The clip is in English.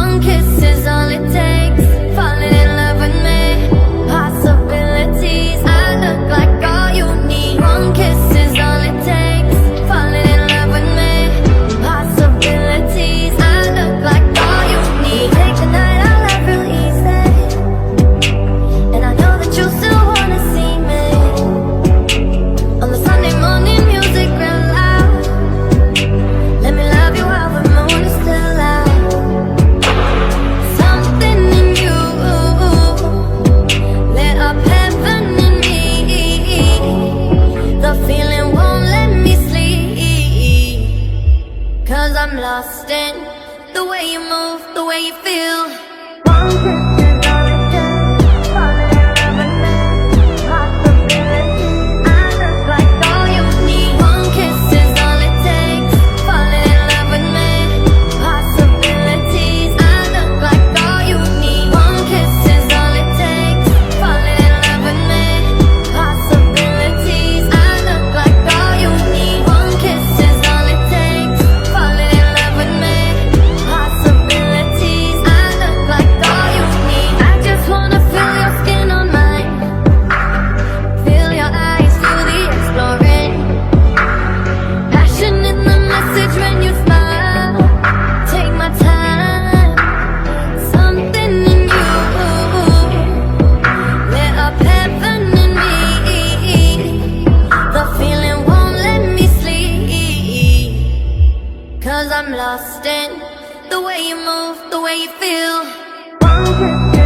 One kiss is all it takes. Falling in love with me. Possibilities. I look like all you need. One kiss is all it takes. Falling in love with me. Possibilities. I look like all you need. Take the night out live real easy. And I know that you still wanna see me. On the Sunday morning music real loud. Let me love you while the moon is still out. Something in you lit up heaven in me. The feeling won't let me sleep. 'Cause I'm lost in the way you move, the way you feel. One kiss is all it takes. Falling in love with me. Possibilities. I look like all you need. One kiss is all it takes. Falling in love with me. Possibilities. I look like all you need. One kiss is all it takes. Falling in love with me. Possibilities. I look like all you need. One kiss is all it takes. Falling in love with me. Possibilities. I look like all you need. I just wanna feel your skin on mine. Feel your eyes, do the exploring. Passion in the message when you smile. Take my time. Something in you lit up heaven in me. The feeling won't let me sleep. 'Cause I'm lost in the way you move, the way you feel. One kiss